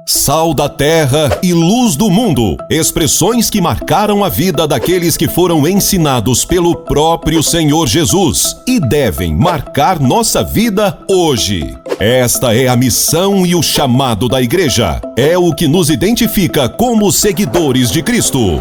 Sal da terra e luz do mundo, expressões que marcaram a vida daqueles que foram ensinados pelo próprio Senhor Jesus e devem marcar nossa vida hoje. Esta é a missão e o chamado da igreja. É o que nos identifica como seguidores de Cristo.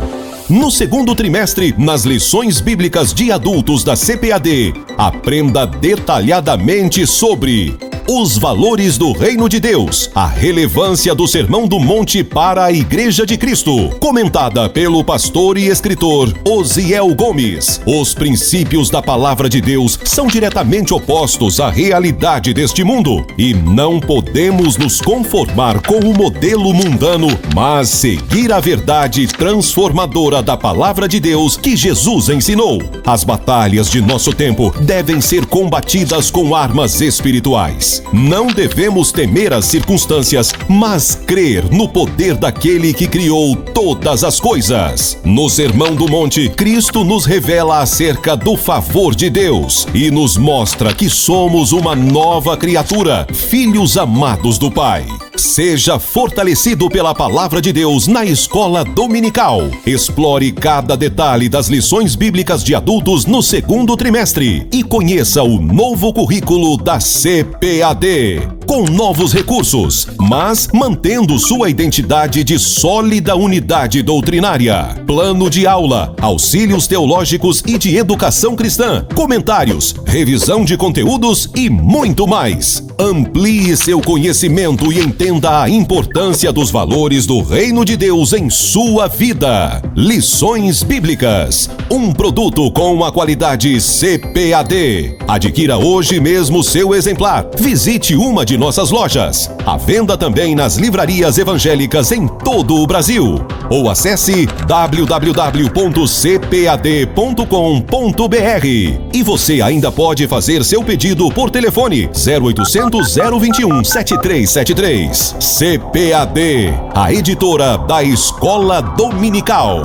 No segundo trimestre, nas lições bíblicas de adultos da CPAD, aprenda detalhadamente sobre os valores do Reino de Deus, a relevância do Sermão do Monte para a Igreja de Cristo, comentada pelo pastor e escritor Osiel Gomes. Os princípios da Palavra de Deus são diretamente opostos à realidade deste mundo e não podemos nos conformar com o modelo mundano, mas seguir a verdade transformadora da Palavra de Deus que Jesus ensinou. As batalhas de nosso tempo devem ser combatidas com armas espirituais. Não devemos temer as circunstâncias, mas crer no poder daquele que criou todas as coisas. No Sermão do Monte, Cristo nos revela acerca do favor de Deus e nos mostra que somos uma nova criatura, filhos amados do Pai. Seja fortalecido pela Palavra de Deus na escola dominical. Explore cada detalhe das lições bíblicas de adultos no segundo trimestre e conheça o novo currículo da CPAD, com novos recursos, mas mantendo sua identidade de sólida unidade doutrinária. Plano de aula, auxílios teológicos e de educação cristã, comentários, revisão de conteúdos e muito mais. Amplie seu conhecimento e entenda a importância dos valores do Reino de Deus em sua vida. Lições Bíblicas, um produto com a qualidade CPAD. Adquira hoje mesmo seu exemplar. Visite uma de nossas lojas. À venda também nas livrarias evangélicas em todo o Brasil. Ou acesse www.cpad.com.br. E você ainda pode fazer seu pedido por telefone 0800 021 7373. CPAD, a editora da Escola Dominical.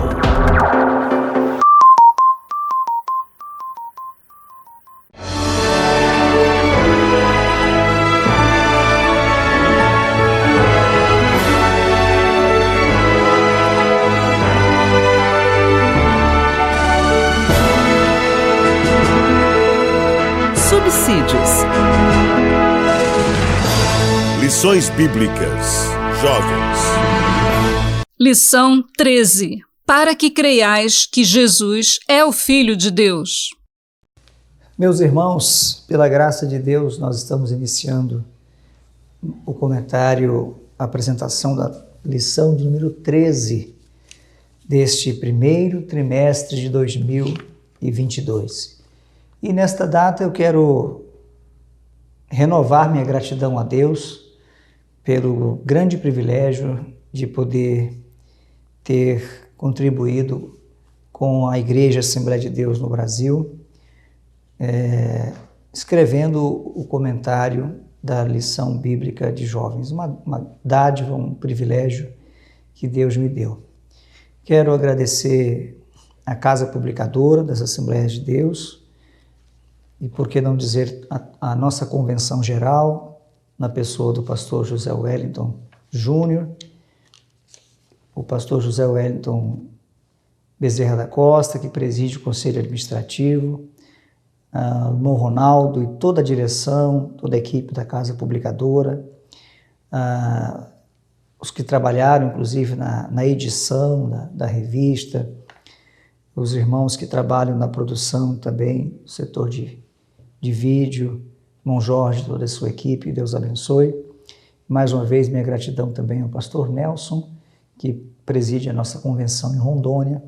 Subsídios. Lições Bíblicas, jovens. Lição 13. Para que creiais que Jesus é o Filho de Deus. Meus irmãos, pela graça de Deus, nós estamos iniciando o comentário, a apresentação da lição de número 13 deste primeiro trimestre de 2022. E nesta data eu quero renovar minha gratidão a Deus pelo grande privilégio de poder ter contribuído com a Igreja Assembleia de Deus no Brasil, escrevendo o comentário da lição bíblica de jovens, uma dádiva, um privilégio que Deus me deu. Quero agradecer à Casa Publicadora das Assembleias de Deus e, por que não dizer, a nossa Convenção Geral, na pessoa do pastor José Wellington Júnior, o pastor José Wellington Bezerra da Costa, que preside o Conselho Administrativo, o irmão Ronaldo e toda a direção, toda a equipe da Casa Publicadora, os que trabalharam, inclusive, na edição da revista, os irmãos que trabalham na produção também, no setor de vídeo, irmão Jorge, toda a sua equipe, Deus abençoe. Mais uma vez, minha gratidão também ao pastor Nelson, que preside a nossa convenção em Rondônia,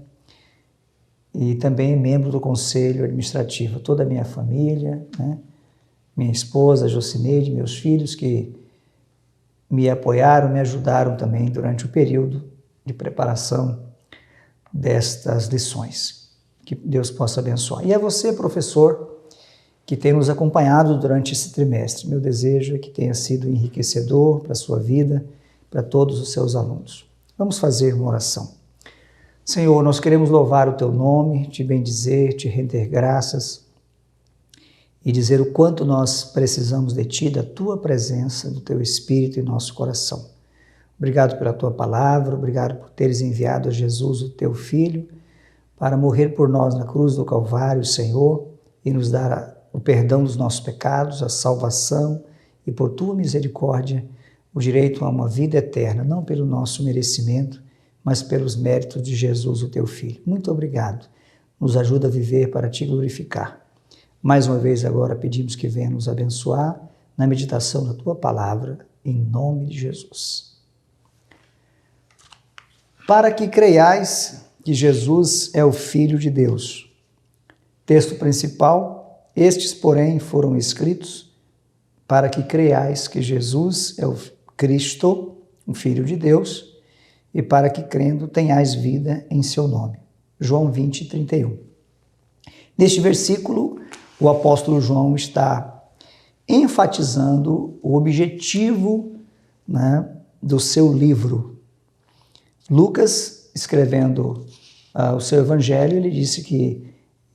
e também membro do Conselho Administrativo, toda a minha família, minha esposa, Jocineide, meus filhos, que me apoiaram, me ajudaram também durante o período de preparação destas lições. Que Deus possa abençoar. E a você, professor, que tem nos acompanhado durante esse trimestre. Meu desejo é que tenha sido enriquecedor para a sua vida, para todos os seus alunos. Vamos fazer uma oração. Senhor, nós queremos louvar o Teu nome, Te bendizer, Te render graças e dizer o quanto nós precisamos de Ti, da Tua presença, do Teu Espírito em nosso coração. Obrigado pela tua palavra, obrigado por teres enviado a Jesus, o teu Filho, para morrer por nós na cruz do Calvário, Senhor, e nos dar o perdão dos nossos pecados, a salvação e, por tua misericórdia, o direito a uma vida eterna, não pelo nosso merecimento, mas pelos méritos de Jesus, o teu Filho. Muito obrigado. Nos ajuda a viver para te glorificar. Mais uma vez agora pedimos que venha nos abençoar na meditação da tua palavra, em nome de Jesus. Para que creiais que Jesus é o Filho de Deus. Texto principal: estes, porém, foram escritos para que creiais que Jesus é o Cristo, o Filho de Deus, e para que, crendo, tenhais vida em seu nome. João 20, 31. Neste versículo, o apóstolo João está enfatizando o objetivo, do seu livro. Lucas, escrevendo o seu evangelho, ele disse que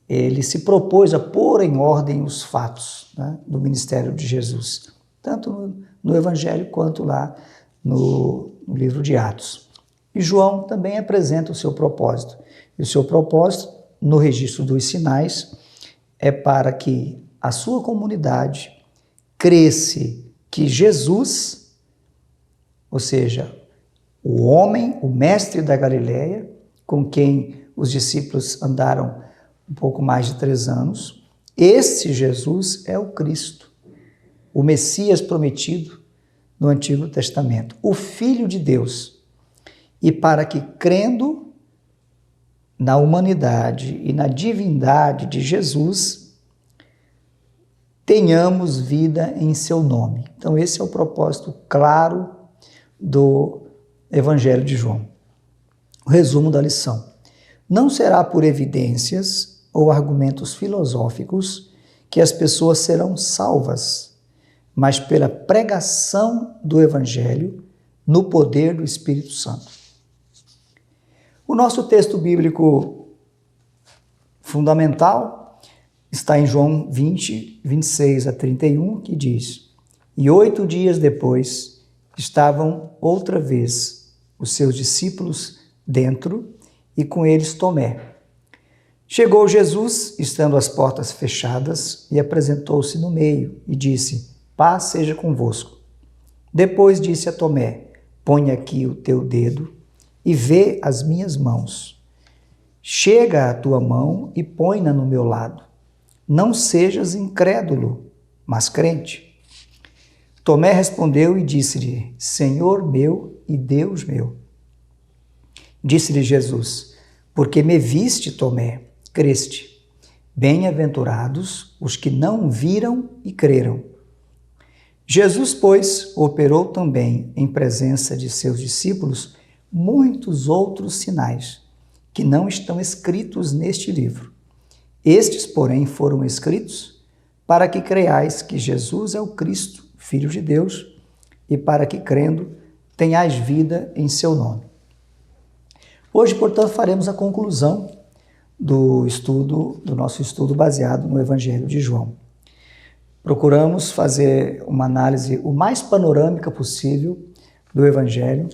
ele se propôs a pôr em ordem os fatos do ministério de Jesus, tanto no evangelho quanto lá no livro de Atos. E João também apresenta o seu propósito. E o seu propósito, no registro dos sinais, é para que a sua comunidade cresça que Jesus, ou seja, o homem, o mestre da Galileia, com quem os discípulos andaram um pouco mais de 3 anos, esse Jesus é o Cristo, o Messias prometido no Antigo Testamento, o Filho de Deus. E para que, crendo na humanidade e na divindade de Jesus, tenhamos vida em seu nome. Então esse é o propósito claro do Evangelho de João. O resumo da lição: não será por evidências ou argumentos filosóficos que as pessoas serão salvas, mas pela pregação do Evangelho no poder do Espírito Santo. O nosso texto bíblico fundamental está em João 20, 26 a 31, que diz: E 8 dias depois estavam outra vez os seus discípulos dentro e com eles Tomé. Chegou Jesus, estando as portas fechadas, e apresentou-se no meio e disse: Paz seja convosco. Depois disse a Tomé: Põe aqui o teu dedo e vê as minhas mãos. Chega a tua mão e põe-na no meu lado. Não sejas incrédulo, mas crente. Tomé respondeu e disse-lhe: Senhor meu e Deus meu. Disse-lhe Jesus: Porque me viste, Tomé, creste. Bem-aventurados os que não viram e creram. Jesus, pois, operou também em presença de seus discípulos muitos outros sinais, que não estão escritos neste livro. Estes, porém, foram escritos para que creiais que Jesus é o Cristo, Filho de Deus, e para que, crendo, tenhais vida em seu nome. Hoje, portanto, faremos a conclusão do nosso estudo baseado no Evangelho de João. Procuramos fazer uma análise o mais panorâmica possível do Evangelho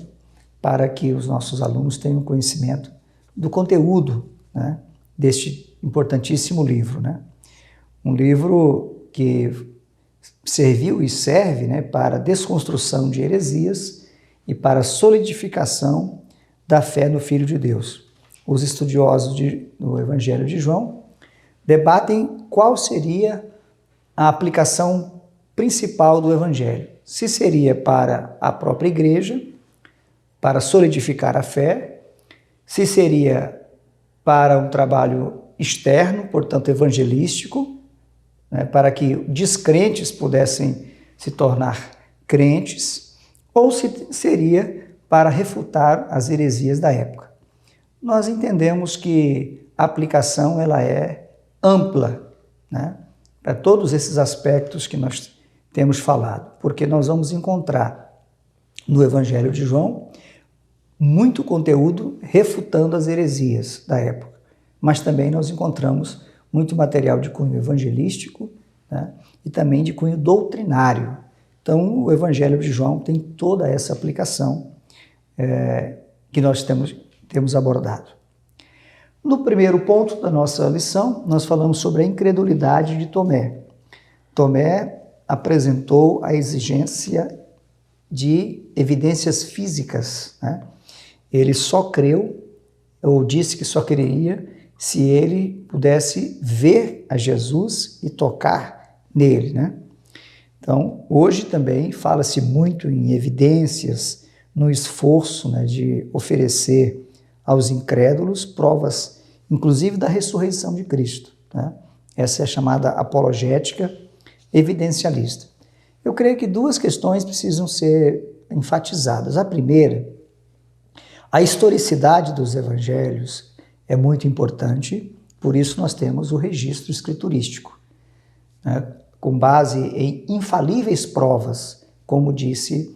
para que os nossos alunos tenham conhecimento do conteúdo deste importantíssimo livro. Um livro que serviu e serve para a desconstrução de heresias e para a solidificação da fé no Filho de Deus. Os estudiosos do Evangelho de João debatem qual seria a aplicação principal do Evangelho. Se seria para a própria igreja, para solidificar a fé, se seria para um trabalho externo, portanto evangelístico, para que descrentes pudessem se tornar crentes, ou se seria para refutar as heresias da época. Nós entendemos que a aplicação ela é ampla, para todos esses aspectos que nós temos falado, porque nós vamos encontrar no Evangelho de João muito conteúdo refutando as heresias da época, mas também nós encontramos muito material de cunho evangelístico e também de cunho doutrinário. Então, o Evangelho de João tem toda essa aplicação que nós temos abordado. No primeiro ponto da nossa lição, nós falamos sobre a incredulidade de Tomé. Tomé apresentou a exigência de evidências físicas, né? Ele só creu, ou disse que só creria, se ele pudesse ver a Jesus e tocar nele, né? Então, hoje também fala-se muito em evidências, no esforço, né, de oferecer aos incrédulos provas, inclusive da ressurreição de Cristo, né? Essa é a chamada apologética evidencialista. Eu creio que duas questões precisam ser enfatizadas. A primeira, a historicidade dos evangelhos é muito importante, por isso nós temos o registro escriturístico, né, com base em infalíveis provas, como disse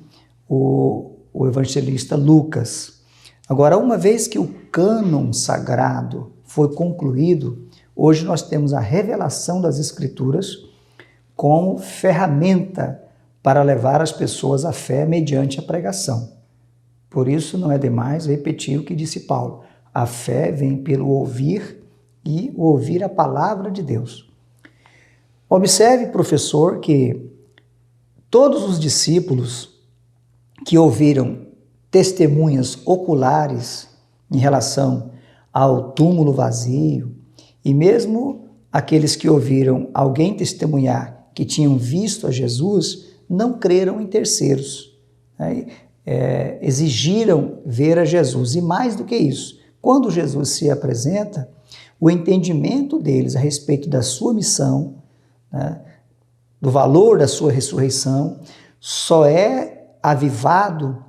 o evangelista Lucas. Agora, uma vez que o cânon sagrado foi concluído, hoje nós temos a revelação das Escrituras como ferramenta para levar as pessoas à fé mediante a pregação. Por isso não é demais repetir o que disse Paulo. A fé vem pelo ouvir e ouvir a palavra de Deus. Observe, professor, que todos os discípulos que ouviram testemunhas oculares em relação ao túmulo vazio, e mesmo aqueles que ouviram alguém testemunhar que tinham visto a Jesus, não creram em terceiros, né? Exigiram ver a Jesus. E mais do que isso, quando Jesus se apresenta, o entendimento deles a respeito da sua missão, né, do valor da sua ressurreição, só é avivado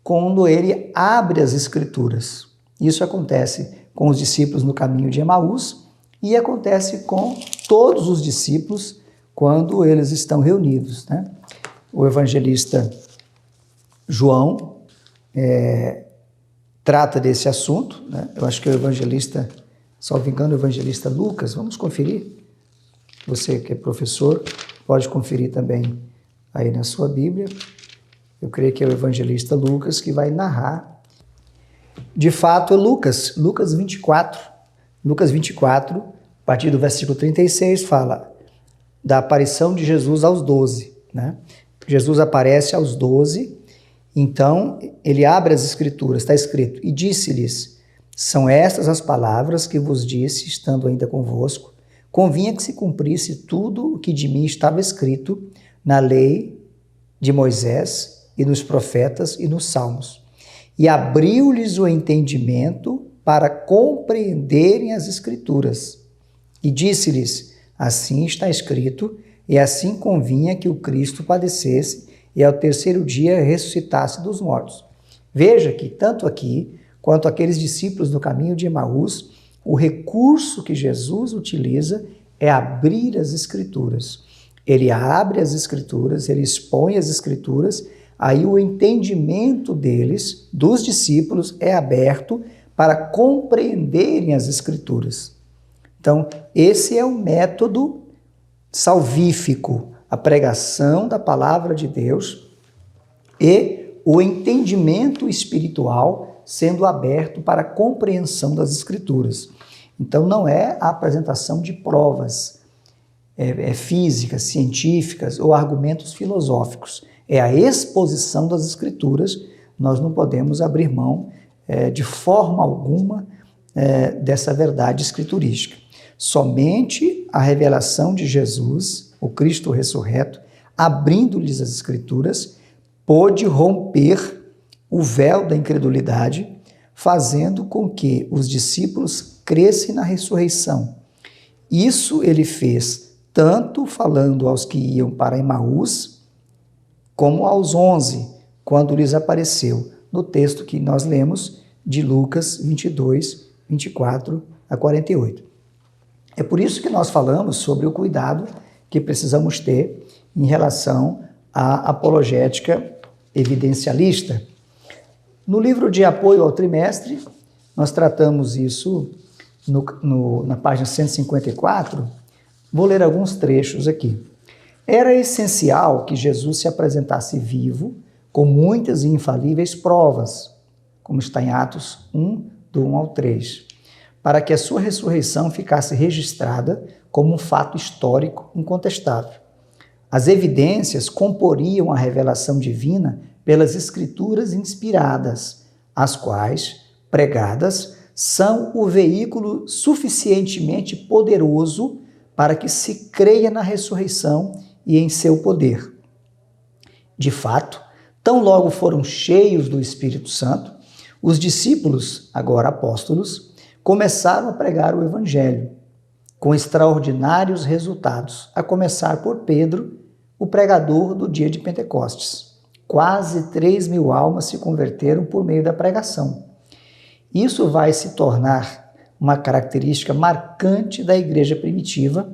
quando ele abre as Escrituras. Isso acontece com os discípulos no caminho de Emaús e acontece com todos os discípulos quando eles estão reunidos, né? O evangelista João trata desse assunto, né? Eu acho que o evangelista, salvo engano, o evangelista Lucas, vamos conferir? Você que é professor, pode conferir também aí na sua Bíblia. Eu creio que é o evangelista Lucas que vai narrar. De fato, é Lucas 24. Lucas 24, a partir do versículo 36, fala da aparição de Jesus aos 12, né? Jesus aparece aos 12, então ele abre as Escrituras, está escrito, e disse-lhes, são estas as palavras que vos disse, estando ainda convosco, convinha que se cumprisse tudo o que de mim estava escrito na lei de Moisés e nos profetas e nos salmos. E abriu-lhes o entendimento para compreenderem as Escrituras. E disse-lhes, assim está escrito, e assim convinha que o Cristo padecesse e ao terceiro dia ressuscitasse dos mortos. Veja que tanto aqui quanto aqueles discípulos no caminho de Emaús, o recurso que Jesus utiliza é abrir as Escrituras. Ele abre as Escrituras, ele expõe as Escrituras, aí o entendimento deles, dos discípulos, é aberto para compreenderem as Escrituras. Então, esse é o método salvífico, a pregação da palavra de Deus e o entendimento espiritual sendo aberto para a compreensão das Escrituras. Então, não é a apresentação de provas físicas, científicas ou argumentos filosóficos. É a exposição das Escrituras. Nós não podemos abrir mão de forma alguma dessa verdade escriturística. Somente a revelação de Jesus, o Cristo ressurreto, abrindo-lhes as Escrituras, pôde romper o véu da incredulidade, fazendo com que os discípulos crescem na ressurreição. Isso ele fez tanto falando aos que iam para Emaús, como aos 11, quando lhes apareceu, no texto que nós lemos de Lucas 22, 24 a 48. É por isso que nós falamos sobre o cuidado que precisamos ter em relação à apologética evidencialista. No livro de apoio ao trimestre, nós tratamos isso na página 154. Vou ler alguns trechos aqui. Era essencial que Jesus se apresentasse vivo, com muitas e infalíveis provas. como está em Atos 1, do 1 ao 3, para que a sua ressurreição ficasse registrada como um fato histórico incontestável. As evidências comporiam a revelação divina pelas Escrituras inspiradas, as quais, pregadas, são o veículo suficientemente poderoso para que se creia na ressurreição e em seu poder. De fato, tão logo foram cheios do Espírito Santo, os discípulos, agora apóstolos, começaram a pregar o Evangelho, com extraordinários resultados, a começar por Pedro, o pregador do dia de Pentecostes. Quase 3.000 almas se converteram por meio da pregação. Isso vai se tornar uma característica marcante da igreja primitiva,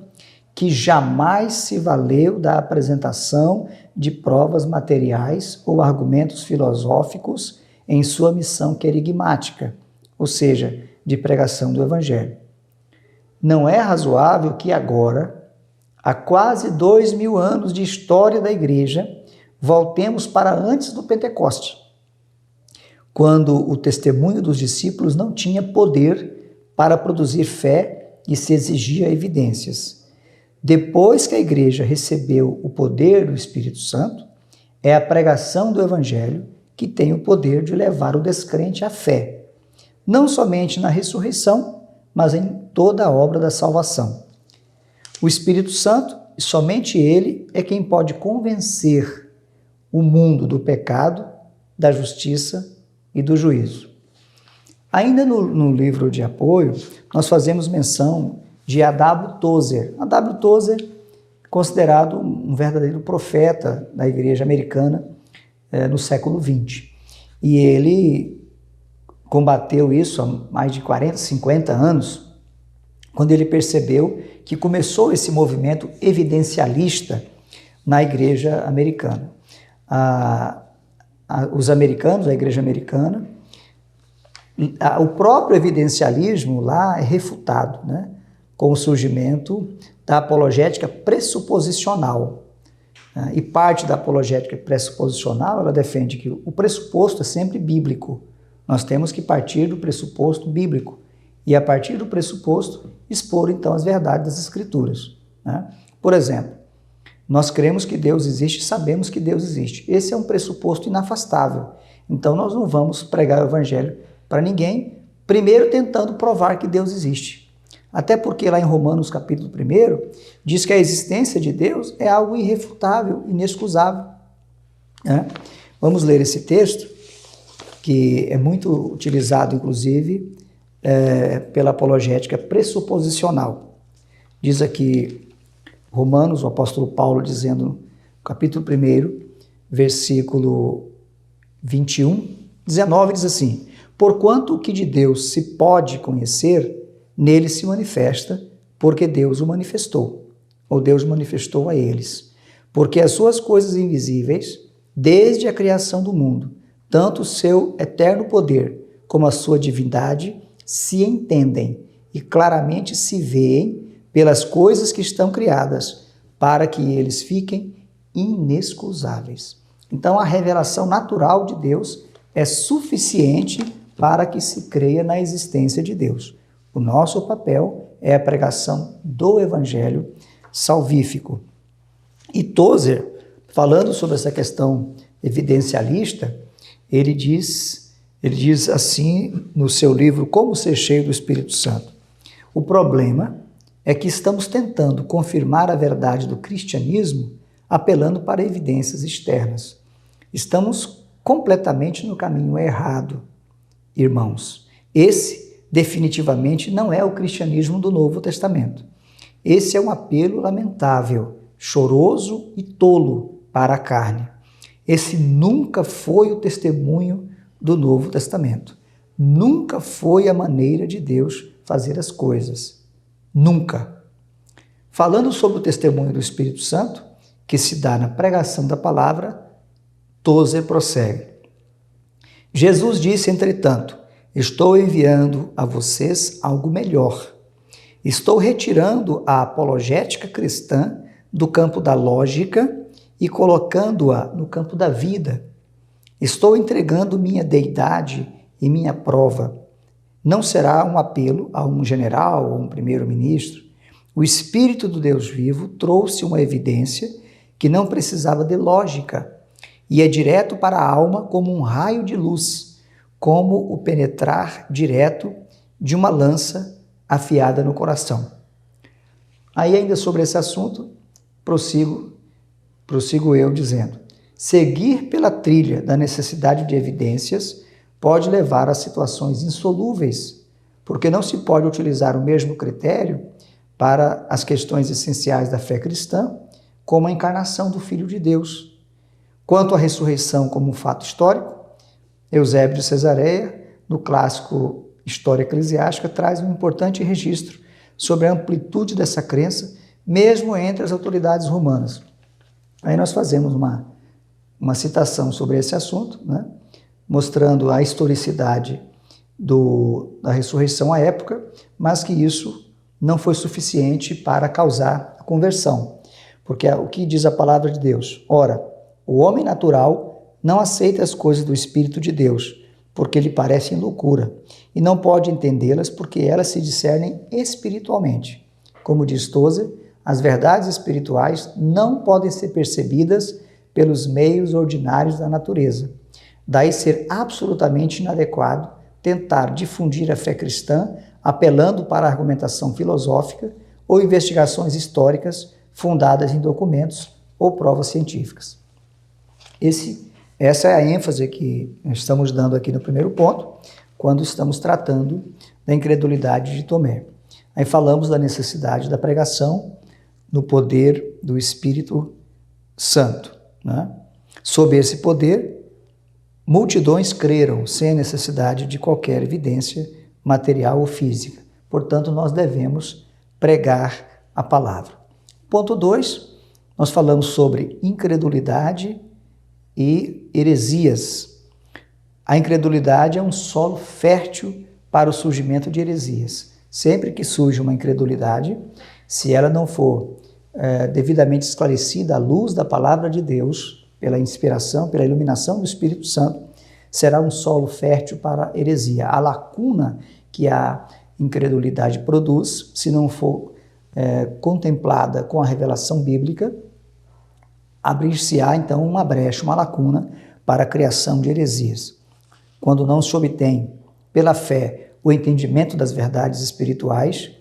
que jamais se valeu da apresentação de provas materiais ou argumentos filosóficos em sua missão querigmática, ou seja, de pregação do Evangelho. Não é razoável que agora, há quase 2.000 anos de história da igreja, voltemos para antes do Pentecoste, quando o testemunho dos discípulos não tinha poder para produzir fé e se exigia evidências. Depois que a igreja recebeu o poder do Espírito Santo, é a pregação do Evangelho que tem o poder de levar o descrente à fé, não somente na ressurreição, mas em toda a obra da salvação. O Espírito Santo, e somente ele, é quem pode convencer o mundo do pecado, da justiça e do juízo. Ainda no livro de apoio, nós fazemos menção de A.W. Tozer. A.W. Tozer é considerado um verdadeiro profeta da igreja americana no século XX. E ele combateu isso há mais de 40, 50 anos, quando ele percebeu que começou esse movimento evidencialista na igreja americana. Os americanos, a igreja americana, o próprio evidencialismo lá é refutado, né, com o surgimento da apologética pressuposicional. E parte da apologética pressuposicional, ela defende que o pressuposto é sempre bíblico. Nós temos que partir do pressuposto bíblico e, a partir do pressuposto, expor então as verdades das Escrituras, né? Por exemplo, nós cremos que Deus existe, sabemos que Deus existe. Esse é um pressuposto inafastável. Então nós não vamos pregar o Evangelho para ninguém, primeiro tentando provar que Deus existe. Até porque lá em Romanos capítulo 1, diz que a existência de Deus é algo irrefutável, inexcusável, né? Vamos ler esse texto, que é muito utilizado, inclusive, pela apologética pressuposicional. Diz aqui Romanos, o apóstolo Paulo dizendo, no capítulo 1, versículo 21, 19, diz assim: porquanto o que de Deus se pode conhecer, nele se manifesta, porque Deus o manifestou, ou Deus manifestou a eles. Porque as suas coisas invisíveis, desde a criação do mundo, tanto o seu eterno poder como a sua divindade, se entendem e claramente se veem pelas coisas que estão criadas, para que eles fiquem inexcusáveis. Então, a revelação natural de Deus é suficiente para que se creia na existência de Deus. O nosso papel é a pregação do Evangelho salvífico. E Tozer, falando sobre essa questão evidencialista, ele diz assim no seu livro Como Ser Cheio do Espírito Santo: o problema é que estamos tentando confirmar a verdade do cristianismo apelando para evidências externas. Estamos completamente no caminho errado, irmãos. Esse definitivamente não é o cristianismo do Novo Testamento. Esse é um apelo lamentável, choroso e tolo para a carne. Esse nunca foi o testemunho do Novo Testamento. Nunca foi a maneira de Deus fazer as coisas. Nunca. Falando sobre o testemunho do Espírito Santo, que se dá na pregação da palavra, Tozer prossegue. Jesus disse, entretanto: estou enviando a vocês algo melhor. Estou retirando a apologética cristã do campo da lógica e colocando-a no campo da vida. Estou entregando minha deidade e minha prova não será um apelo a um general ou um primeiro-ministro. O Espírito do Deus vivo trouxe uma evidência que não precisava de lógica e é direto para a alma como um raio de luz, como o penetrar direto de uma lança afiada no coração. Aí ainda sobre esse assunto, prossigo eu dizendo: seguir pela trilha da necessidade de evidências pode levar a situações insolúveis, porque não se pode utilizar o mesmo critério para as questões essenciais da fé cristã, como a encarnação do Filho de Deus. Quanto à ressurreição como um fato histórico, Eusébio de Cesareia, no clássico História Eclesiástica, traz um importante registro sobre a amplitude dessa crença, mesmo entre as autoridades romanas. Aí nós fazemos uma citação sobre esse assunto, né, mostrando a historicidade da ressurreição à época, mas que isso não foi suficiente para causar a conversão. Porque o que diz a palavra de Deus? Ora, o homem natural não aceita as coisas do Espírito de Deus, porque lhe parecem loucura, e não pode entendê-las porque elas se discernem espiritualmente. Como diz Tozer, as verdades espirituais não podem ser percebidas pelos meios ordinários da natureza. Daí ser absolutamente inadequado tentar difundir a fé cristã apelando para a argumentação filosófica ou investigações históricas fundadas em documentos ou provas científicas. Essa é a ênfase que estamos dando aqui no primeiro ponto, quando estamos tratando da incredulidade de Tomé. Aí falamos da necessidade da pregação no poder do Espírito Santo, né? Sob esse poder, multidões creram sem a necessidade de qualquer evidência material ou física. Portanto, nós devemos pregar a palavra. Ponto 2, nós falamos sobre incredulidade e heresias. A incredulidade é um solo fértil para o surgimento de heresias. Sempre que surge uma incredulidade, se ela não for devidamente esclarecida à luz da palavra de Deus, pela inspiração, pela iluminação do Espírito Santo, será um solo fértil para a heresia. A lacuna que a incredulidade produz, se não for contemplada com a revelação bíblica, abrir-se-á então uma brecha, uma lacuna para a criação de heresias. Quando não se obtém pela fé o entendimento das verdades espirituais,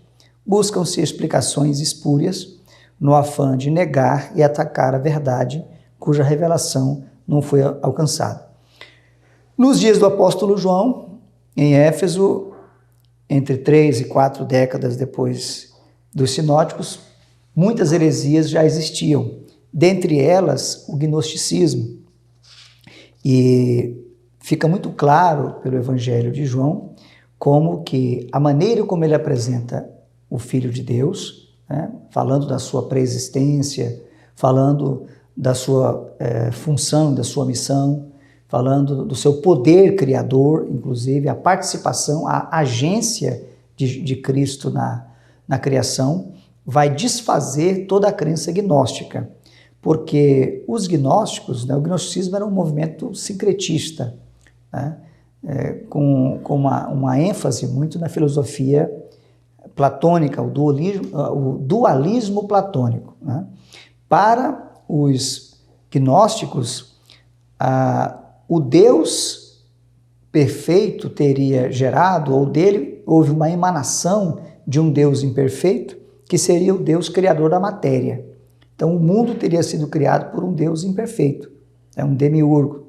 buscam-se explicações espúrias no afã de negar e atacar a verdade cuja revelação não foi alcançada. Nos dias do apóstolo João, em Éfeso, entre 3 e 4 décadas depois dos sinóticos, muitas heresias já existiam, dentre elas o gnosticismo. E fica muito claro pelo Evangelho de João como que a maneira como ele apresenta o Filho de Deus, né, falando da sua pré-existência, falando da sua função, da sua missão, falando do seu poder criador, inclusive a participação, a agência de Cristo na criação, vai desfazer toda a crença gnóstica. Porque os gnósticos, né, o gnosticismo era um movimento sincretista, né, com uma ênfase muito na filosofia platônica, o dualismo platônico. Né. Para os gnósticos, o Deus perfeito teria gerado, ou dele houve uma emanação de um Deus imperfeito, que seria o Deus criador da matéria. Então, o mundo teria sido criado por um Deus imperfeito, um demiurgo.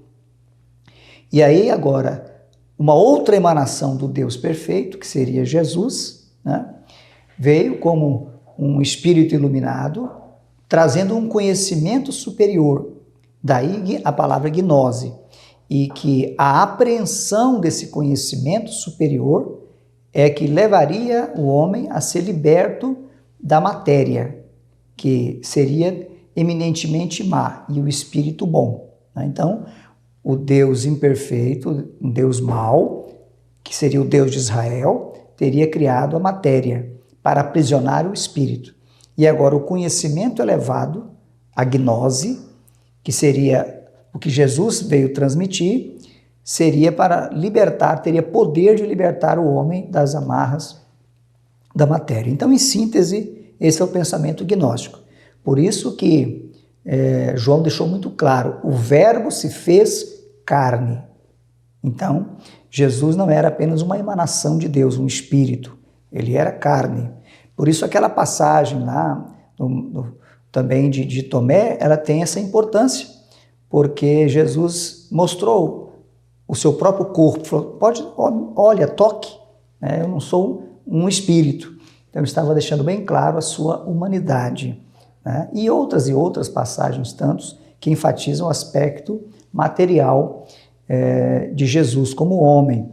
E aí, agora, uma outra emanação do Deus perfeito, que seria Jesus, né, veio como um espírito iluminado, trazendo um conhecimento superior. Daí a palavra gnose. E que a apreensão desse conhecimento superior é que levaria o homem a ser liberto da matéria, que seria eminentemente má, e o espírito bom. Então, o Deus imperfeito, um Deus mau, que seria o Deus de Israel, teria criado a matéria para aprisionar o espírito. E agora o conhecimento elevado, a gnose, que seria o que Jesus veio transmitir, seria para libertar, teria poder de libertar o homem das amarras da matéria. Então, em síntese, esse é o pensamento gnóstico. Por isso que João deixou muito claro, o verbo se fez carne. Então, Jesus não era apenas uma emanação de Deus, um espírito, ele era carne. Por isso aquela passagem lá, também de Tomé, ela tem essa importância, porque Jesus mostrou o seu próprio corpo, falou, olha, toque, né? Eu não sou um espírito. Então, estava deixando bem claro a sua humanidade, né? E outras passagens, tantos, que enfatizam o aspecto material de Jesus como homem,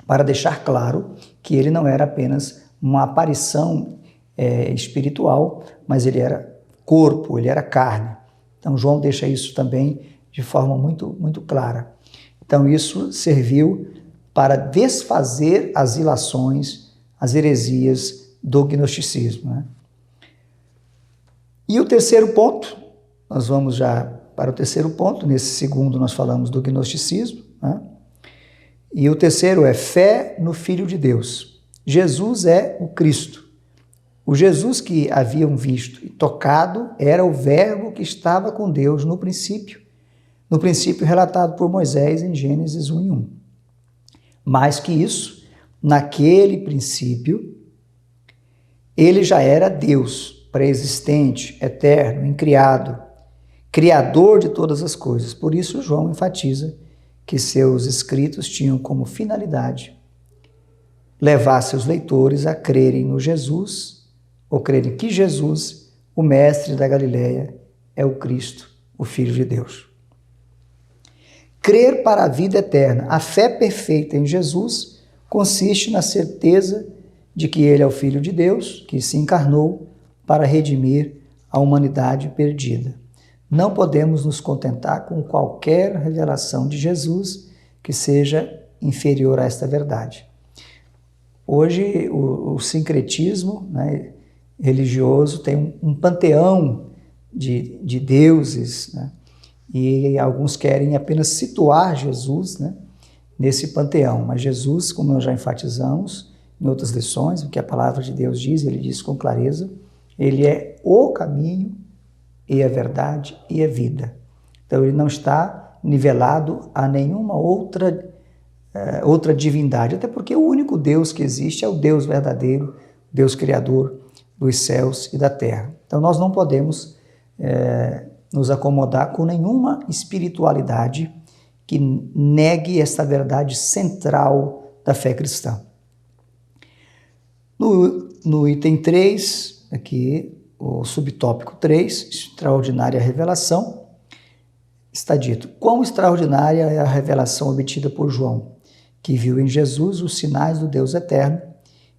para deixar claro que ele não era apenas uma aparição espiritual, mas ele era corpo, ele era carne. Então, João deixa isso também de forma muito, muito clara. Então, isso serviu para desfazer as ilações, as heresias do gnosticismo, né? E o terceiro ponto, nós vamos já para o terceiro ponto, nesse segundo nós falamos do gnosticismo, né? E o terceiro é fé no Filho de Deus. Jesus é o Cristo. O Jesus que haviam visto e tocado era o Verbo que estava com Deus no princípio relatado por Moisés em Gênesis 1:1. Mais que isso, naquele princípio, ele já era Deus, pré-existente, eterno, incriado, criador de todas as coisas. Por isso, João enfatiza que seus escritos tinham como finalidade levar seus leitores a crerem no Jesus, ou crerem que Jesus, o Mestre da Galileia, é o Cristo, o Filho de Deus. Crer para a vida eterna. A fé perfeita em Jesus consiste na certeza de que ele é o Filho de Deus, que se encarnou para redimir a humanidade perdida. Não podemos nos contentar com qualquer revelação de Jesus que seja inferior a esta verdade. Hoje, o sincretismo, né, religioso tem um panteão de deuses, né, e alguns querem apenas situar Jesus, né, nesse panteão. Mas Jesus, como nós já enfatizamos em outras lições, o que a palavra de Deus diz, ele diz com clareza, ele é o caminho e a verdade e a vida. Então ele não está nivelado a nenhuma outra divindade, até porque o único Deus que existe é o Deus verdadeiro, Deus criador dos céus e da terra. Então nós não podemos nos acomodar com nenhuma espiritualidade que negue esta verdade central da fé cristã. No item 3, aqui, o subtópico 3, extraordinária revelação, está dito: quão extraordinária é a revelação obtida por João, que viu em Jesus os sinais do Deus eterno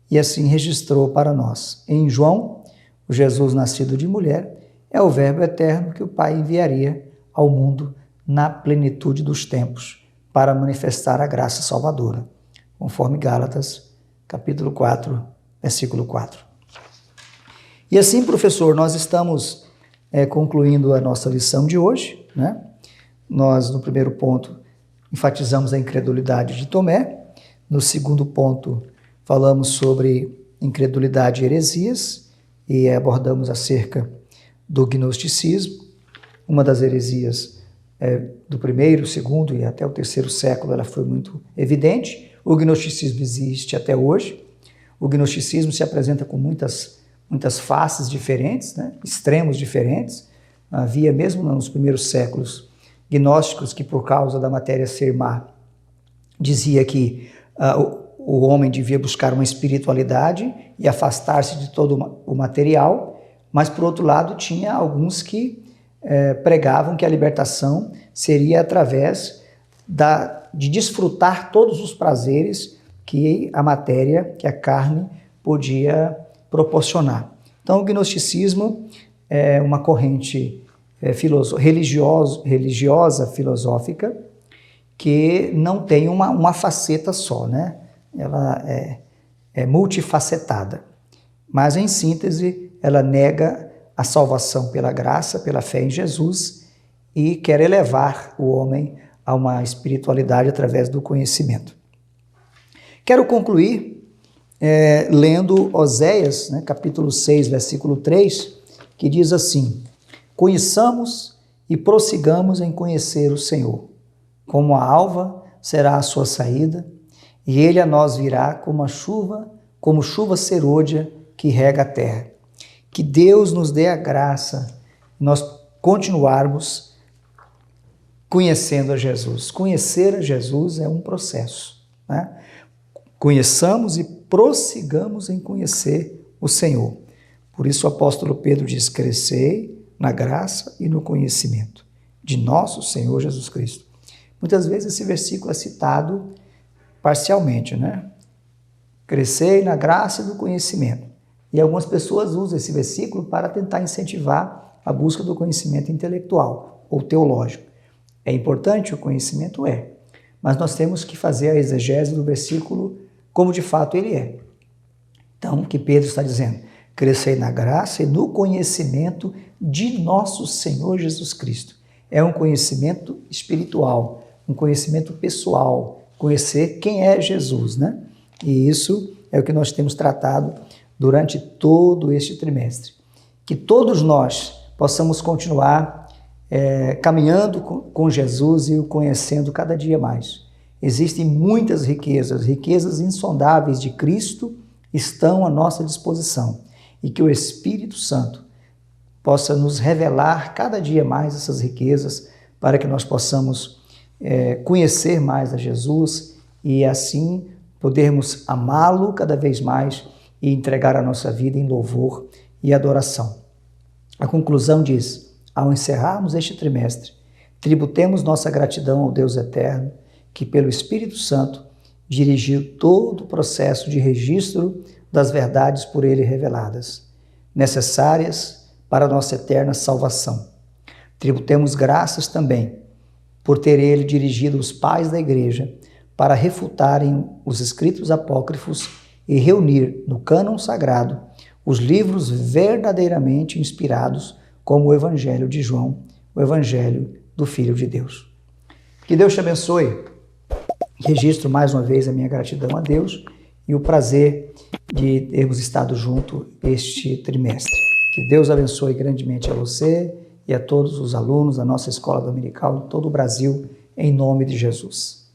e assim registrou para nós. Em João, o Jesus nascido de mulher é o Verbo eterno que o Pai enviaria ao mundo na plenitude dos tempos para manifestar a graça salvadora, conforme Gálatas, capítulo 4, versículo 4. E assim, professor, nós estamos concluindo a nossa lição de hoje, né? Nós, no primeiro ponto, enfatizamos a incredulidade de Tomé. No segundo ponto, falamos sobre incredulidade e heresias e abordamos acerca do gnosticismo. Uma das heresias do primeiro, segundo e até o terceiro século, ela foi muito evidente. O gnosticismo existe até hoje. O gnosticismo se apresenta com muitas faces diferentes, né? Extremos diferentes. Havia, mesmo nos primeiros séculos, gnósticos que, por causa da matéria ser má, dizia que o homem devia buscar uma espiritualidade e afastar-se de todo o material, mas, por outro lado, tinha alguns que pregavam que a libertação seria através de desfrutar todos os prazeres que a matéria, que a carne, podia proporcionar. Então, o gnosticismo é uma corrente religiosa, filosófica, que não tem uma faceta só, né? Ela é multifacetada. Mas, em síntese, ela nega a salvação pela graça, pela fé em Jesus, e quer elevar o homem a uma espiritualidade através do conhecimento. Quero concluir lendo Oséias, capítulo 6, versículo 3, que diz assim: conheçamos e prossigamos em conhecer o Senhor. Como a alva será a sua saída, e ele a nós virá como chuva serôdia que rega a terra. Que Deus nos dê a graça de nós continuarmos conhecendo a Jesus. Conhecer a Jesus é um processo, né? Conheçamos e prossigamos em conhecer o Senhor. Por isso o apóstolo Pedro diz: crescei na graça e no conhecimento de nosso Senhor Jesus Cristo. Muitas vezes esse versículo é citado parcialmente, né? Crescei na graça e no conhecimento. E algumas pessoas usam esse versículo para tentar incentivar a busca do conhecimento intelectual ou teológico. É importante o conhecimento? Mas nós temos que fazer a exegese do versículo como de fato ele é. Então, o que Pedro está dizendo? Crescei na graça e no conhecimento de nosso Senhor Jesus Cristo. É um conhecimento espiritual, um conhecimento pessoal, conhecer quem é Jesus, né? E isso é o que nós temos tratado durante todo este trimestre. Que todos nós possamos continuar caminhando com Jesus e o conhecendo cada dia mais. Existem muitas riquezas insondáveis de Cristo estão à nossa disposição, e que o Espírito Santo possa nos revelar cada dia mais essas riquezas, para que nós possamos conhecer mais a Jesus e assim podermos amá-lo cada vez mais e entregar a nossa vida em louvor e adoração. A conclusão diz: ao encerrarmos este trimestre, tributemos nossa gratidão ao Deus eterno, que pelo Espírito Santo dirigiu todo o processo de registro das verdades por ele reveladas, necessárias para a nossa eterna salvação. Tributemos graças também por ter ele dirigido os pais da igreja para refutarem os escritos apócrifos e reunir no cânon sagrado os livros verdadeiramente inspirados, como o Evangelho de João, o Evangelho do Filho de Deus. Que Deus te abençoe. Registro mais uma vez a minha gratidão a Deus e o prazer de termos estado junto este trimestre. Que Deus abençoe grandemente a você e a todos os alunos da nossa escola dominical em todo o Brasil, em nome de Jesus.